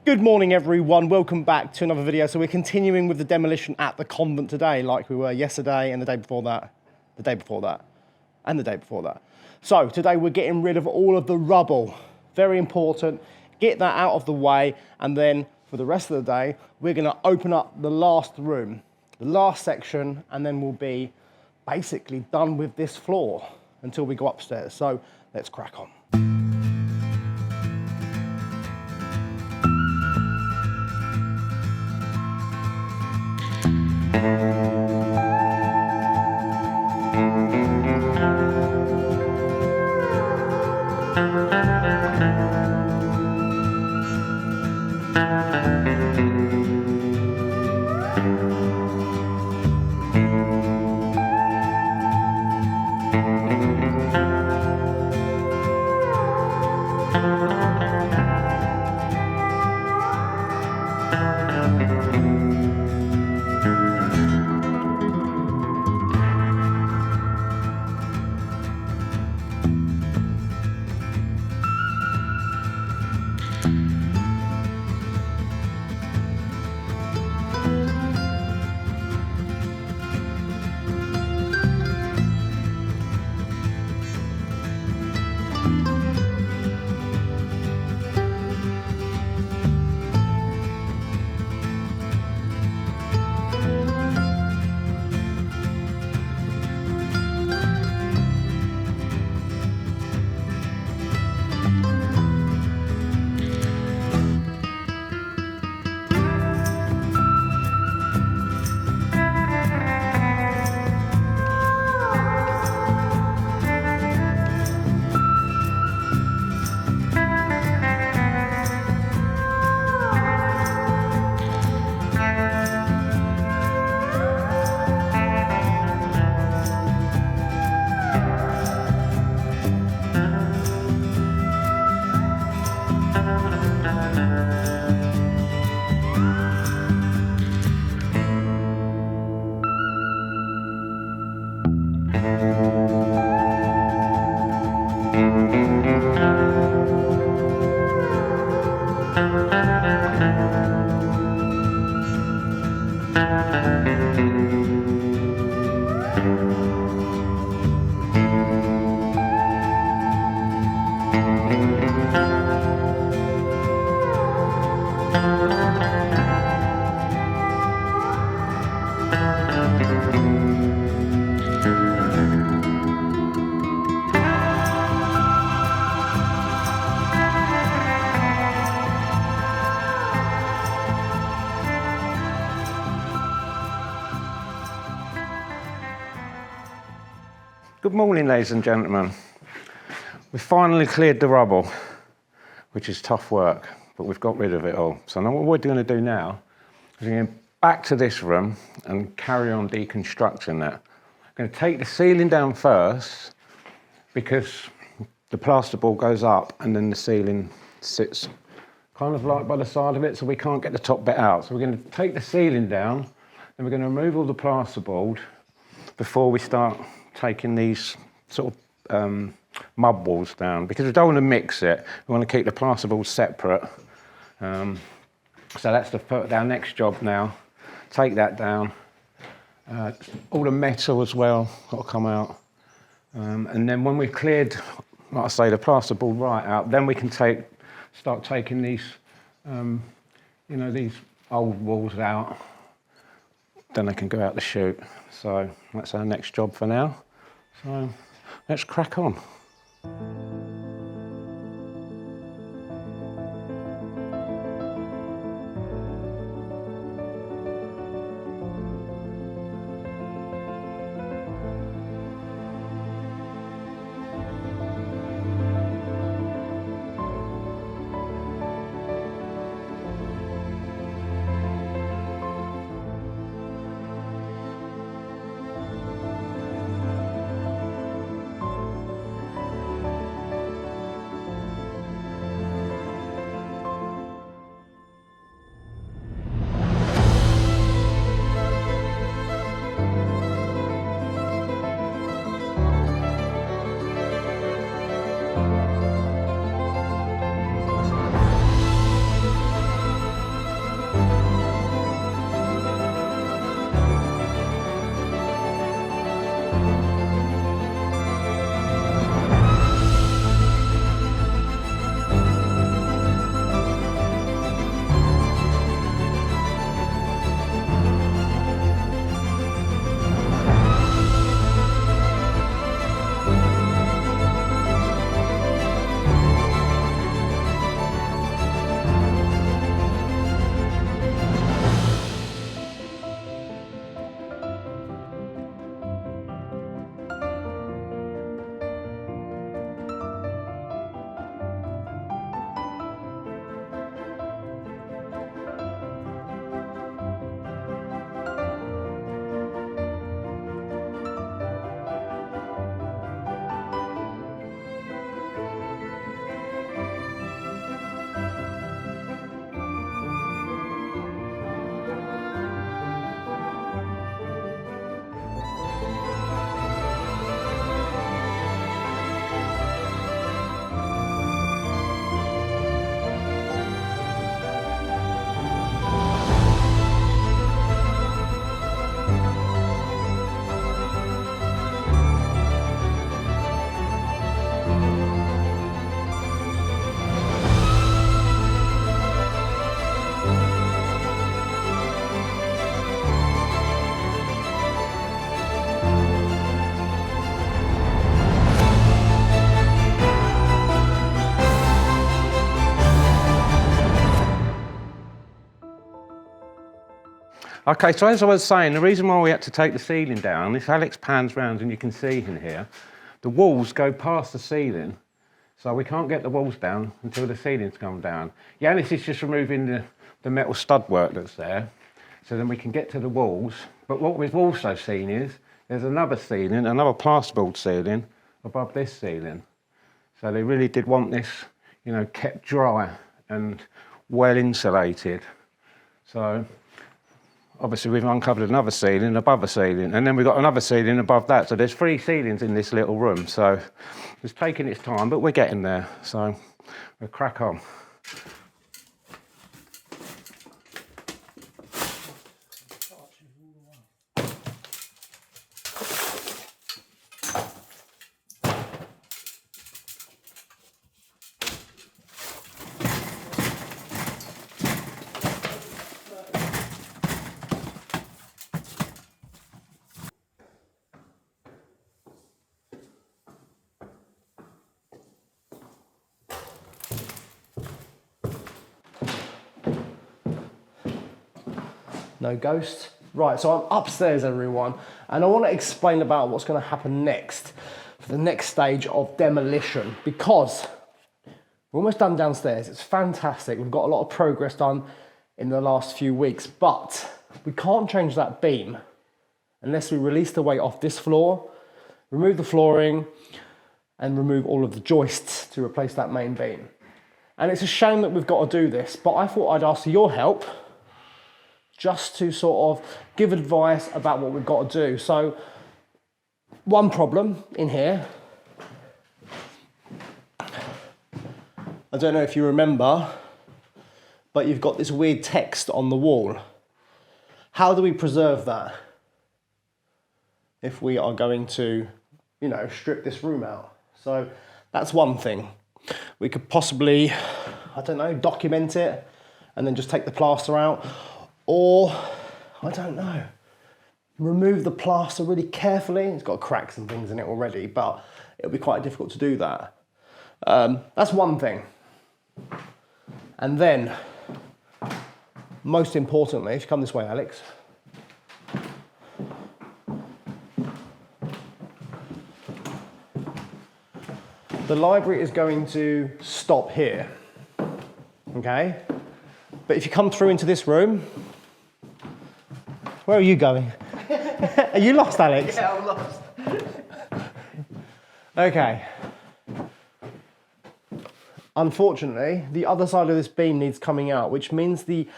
Good morning everyone, welcome back to another video. So we're continuing with the demolition at the convent today, like we were yesterday and the day before that, the day before that, and the day before that. So today we're getting rid of all of the rubble. Very important, get that out of the way, and then for the rest of the day, we're gonna open up the last room, the last section, and then we'll be basically done with this floor until we go upstairs. So let's crack on. Good morning, ladies and gentlemen. We finally cleared the rubble, which is tough work, but we've got rid of it all. So now what we're going to do now is we're going to go back to this room and carry on deconstructing that. I'm going to take the ceiling down first because the plasterboard goes up and then the ceiling sits kind of like by the side of it, so we can't get the top bit out. So we're going to take the ceiling down, then we're going to remove all the plasterboard before we start taking these sort of mud walls down, because we don't want to mix it. We want to keep the plasterboard separate. So that's our next job now. Take that down. All the metal as well got to come out. And then when we've cleared, like I say, the plasterboard right out, then we can start taking these, these old walls out. Then they can go out the chute. So that's our next job for now. So let's crack on. Okay, so as I was saying, the reason why we had to take the ceiling down, if Alex pans round and you can see in here, the walls go past the ceiling, so we can't get the walls down until the ceiling's come down. Yanis is just removing the metal stud work that's there, so then we can get to the walls. But what we've also seen is, there's another ceiling, another plasterboard ceiling, above this ceiling. So they really did want this, you know, kept dry and well insulated. So obviously we've uncovered another ceiling above a ceiling, and then we've got another ceiling above that. So there's 3 ceilings in this little room. So it's taking its time, but we're getting there. So we'll crack on. No ghosts. Right, so I'm upstairs, everyone, and I want to explain about what's going to happen next for the next stage of demolition, because we're almost done downstairs. It's fantastic. We've got a lot of progress done in the last few weeks, but we can't change that beam unless we release the weight off this floor, remove the flooring, and remove all of the joists to replace that main beam. And it's a shame that we've got to do this, but I thought I'd ask for your help just to sort of give advice about what we've got to do. So one problem in here, I don't know if you remember, but you've got this weird text on the wall. How do we preserve that if we are going to, you know, strip this room out? So that's one thing. We could possibly, I don't know, document it and then just take the plaster out. Or, I don't know, remove the plaster really carefully. It's got cracks and things in it already, but it'll be quite difficult to do that. That's one thing. And then, most importantly, if you come this way, Alex. The library is going to stop here, okay? But if you come through into this room, where are you going? Are you lost, Alex? Yeah, I'm lost. Okay. Unfortunately, the other side of this beam needs coming out, which means the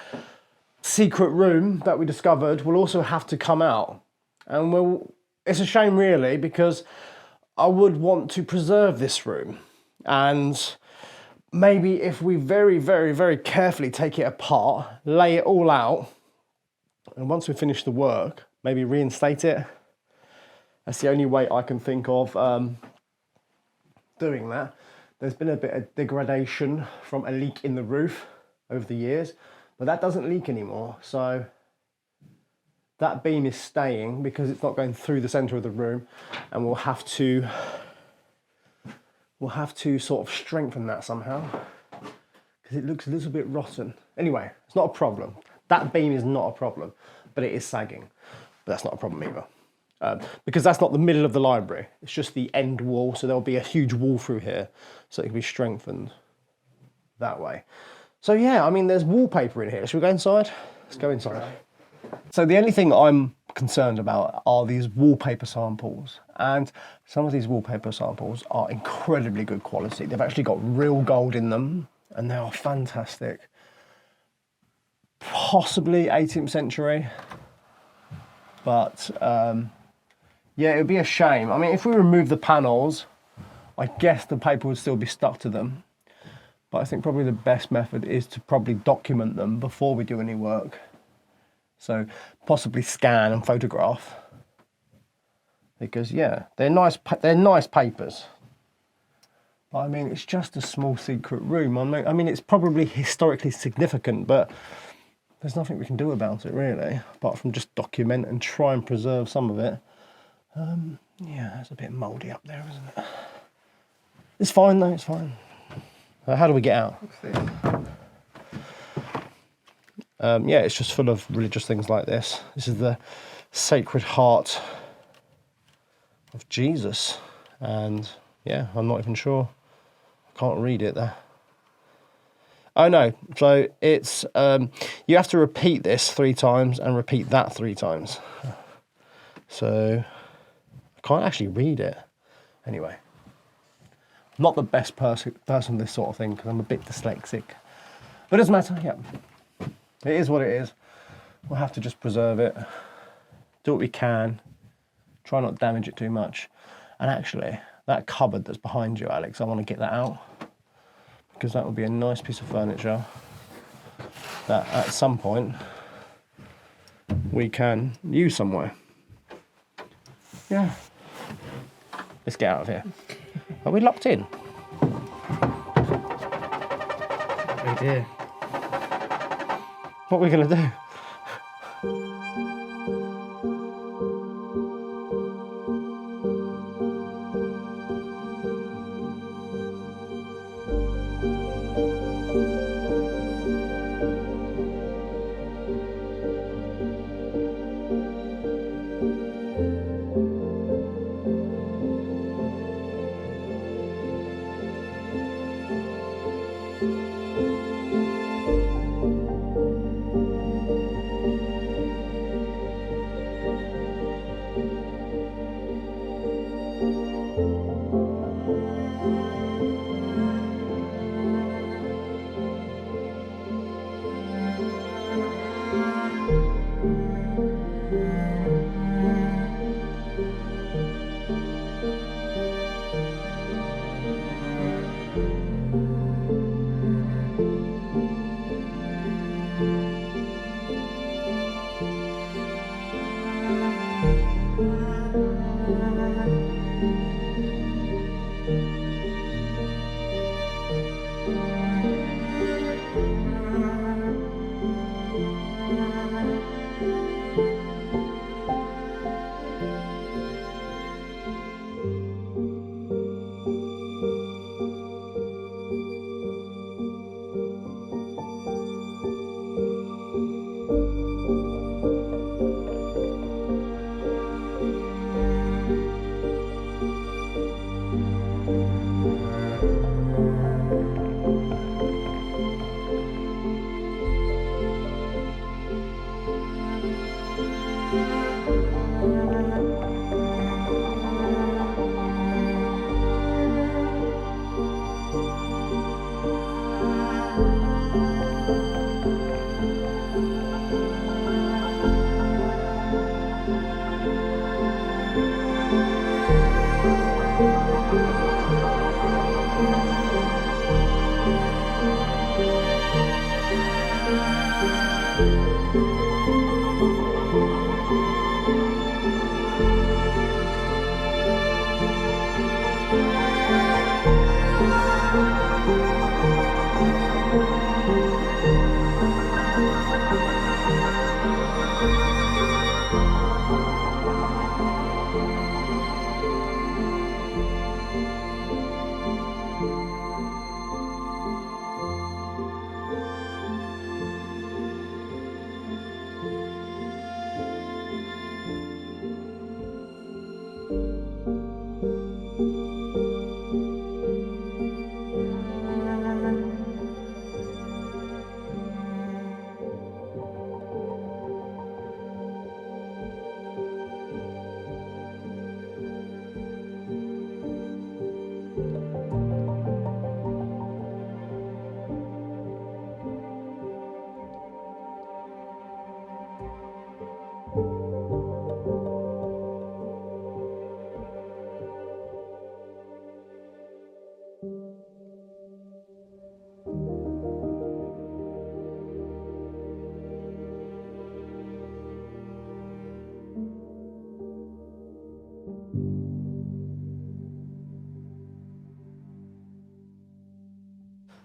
secret room that we discovered will also have to come out. And it's a shame, really, because I would want to preserve this room. And maybe if we very, very, very carefully take it apart, lay it all out, and once we finish the work, maybe reinstate it. That's the only way I can think of doing that. There's been a bit of degradation from a leak in the roof over the years, but that doesn't leak anymore. So that beam is staying because it's not going through the center of the room, and we'll have to sort of strengthen that somehow because it looks a little bit rotten. Anyway, it's not a problem. That beam is not a problem, but it is sagging. But that's not a problem either. Because that's not the middle of the library. It's just the end wall, so there'll be a huge wall through here, so it can be strengthened that way. So yeah, I mean, there's wallpaper in here. Should we go inside? Let's go inside. So the only thing I'm concerned about are these wallpaper samples. And some of these wallpaper samples are incredibly good quality. They've actually got real gold in them, and they are fantastic. Possibly 18th century, but yeah, it would be a shame. I mean, if we remove the panels, I guess the paper would still be stuck to them, but I think probably the best method is to probably document them before we do any work. So possibly scan and photograph, because yeah, they're nice papers. But I mean, it's just a small secret room. I mean, it's probably historically significant, but there's nothing we can do about it, really, apart from just document and try and preserve some of it. Yeah, it's a bit mouldy up there, isn't it? It's fine, though, it's fine. How do we get out? yeah, it's just full of religious things like this. This is the Sacred Heart of Jesus. And yeah, I'm not even sure. I can't read it there. Oh no, so it's, you have to repeat this 3 times and repeat that 3 times. So I can't actually read it. Anyway, not the best person for this sort of thing because I'm a bit dyslexic. But it doesn't matter, yeah. It is what it is. We'll have to just preserve it. Do what we can. Try not to damage it too much. And actually, that cupboard that's behind you, Alex, I want to get that out. Because that would be a nice piece of furniture that at some point we can use somewhere. Yeah. Let's get out of here. Are we locked in? Oh dear. What are we going to do?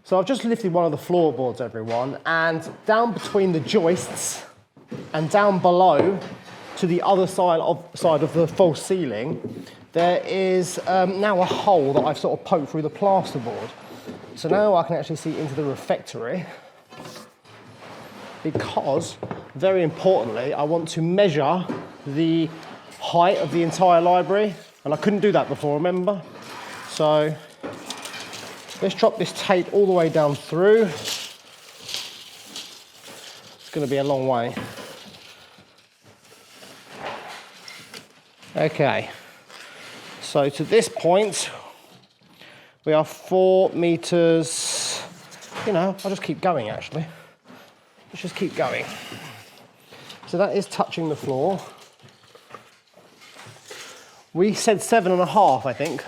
So I've just lifted one of the floorboards, everyone, and down between the joists and down below to the other side of the false ceiling, there is now a hole that I've sort of poked through the plasterboard. So now I can actually see into the refectory. because, very importantly, I want to measure the height of the entire library, and I couldn't do that before, remember? So let's drop this tape all the way down through. It's going to be a long way. Okay, so to this point, we are 4 meters. You know, I'll just keep going actually. Let's just keep going. So that is touching the floor. We said 7.5, I think,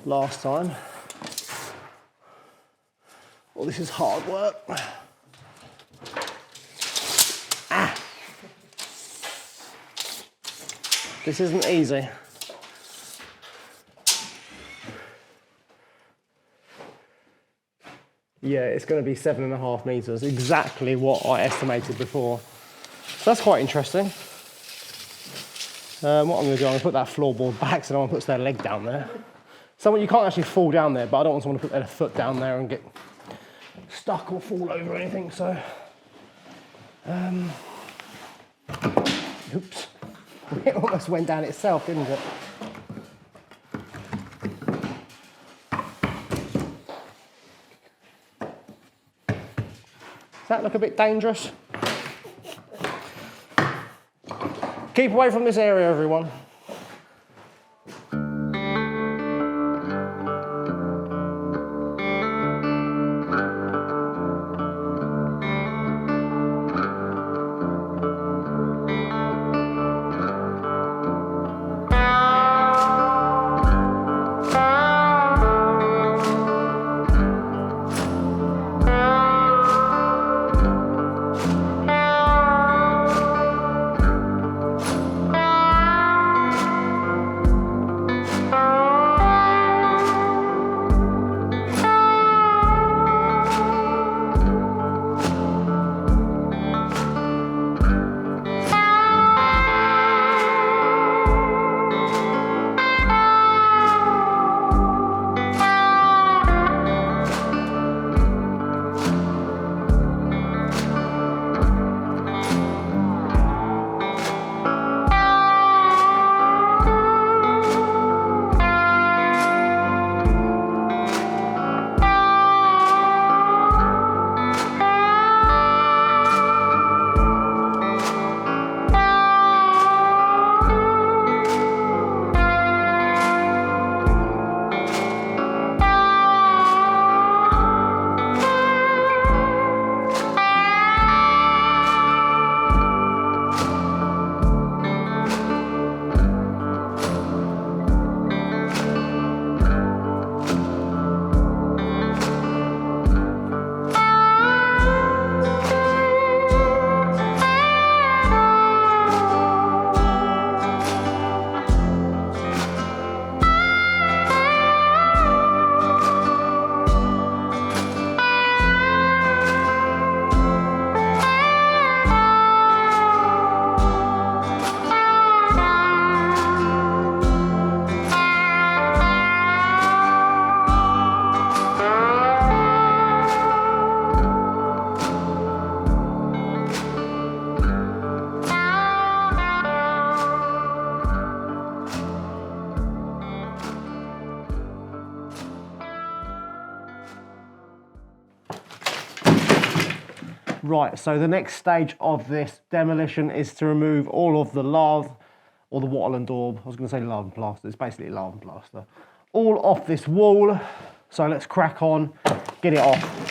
last time. Well, this is hard work. Ah! This isn't easy. Yeah, it's going to be 7.5 meters, exactly what I estimated before. So that's quite interesting. What I'm going to do, I'm going to put that floorboard back so no one puts their leg down there. Someone, you can't actually fall down there, but I don't want someone to put their foot down there and get stuck or fall over or anything, so. Oops. It almost went down itself, didn't it? Does that look a bit dangerous? Keep away from this area, everyone. Right, so the next stage of this demolition is to remove all of the lath, or the wattle and daub. I was going to say lard and plaster, it's basically lard and plaster. All off this wall, so let's crack on, get it off.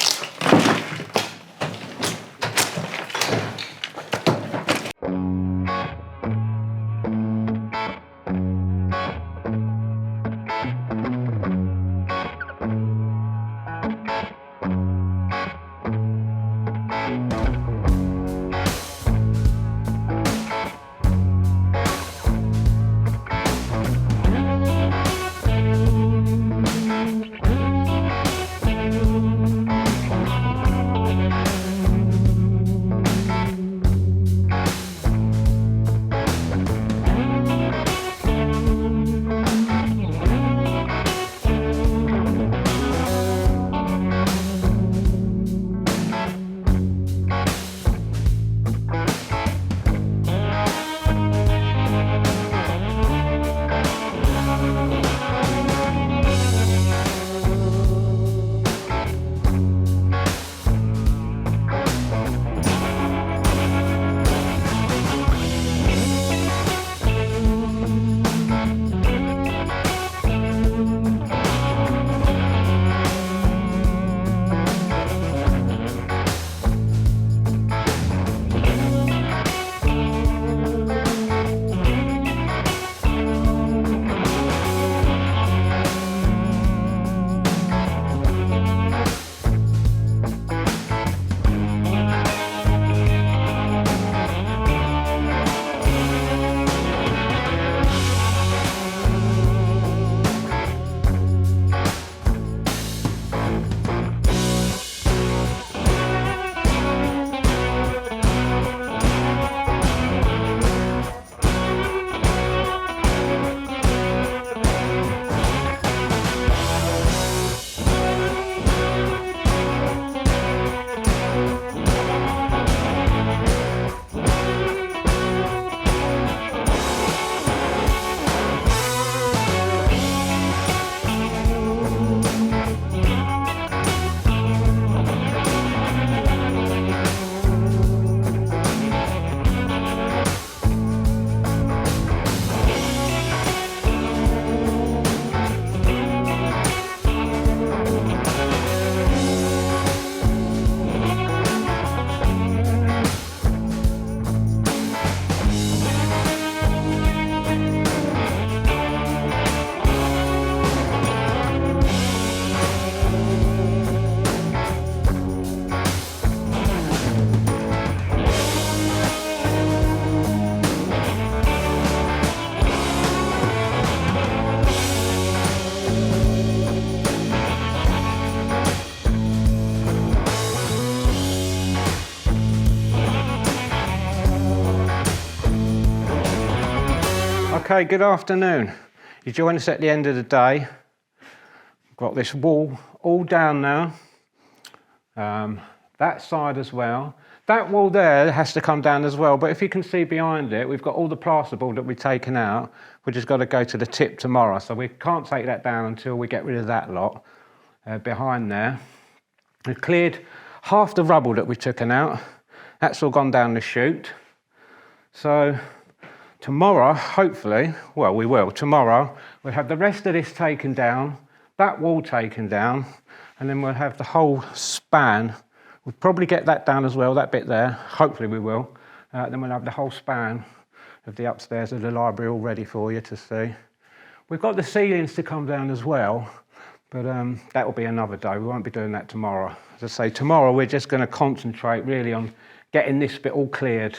Okay, good afternoon. You join us at the end of the day. Got this wall all down now. That side as well. That wall there has to come down as well, but if you can see behind it, we've got all the plasterboard that we've taken out, which has got to go to the tip tomorrow, so we can't take that down until we get rid of that lot behind there. We've cleared half the rubble that we've taken out. That's all gone down the chute. So tomorrow, hopefully, well, we will, tomorrow, we'll have the rest of this taken down, that wall taken down, and then we'll have the whole span. We'll probably get that down as well, that bit there. Hopefully we will. Then we'll have the whole span of the upstairs of the library all ready for you to see. We've got the ceilings to come down as well, but that will be another day. We won't be doing that tomorrow. As I say, tomorrow we're just going to concentrate really on getting this bit all cleared.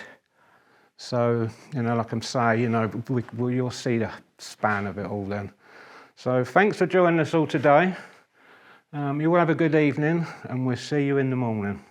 So, like I'm saying, you'll see the span of it all then. So thanks for joining us all today. You will have a good evening, and we'll see you in the morning.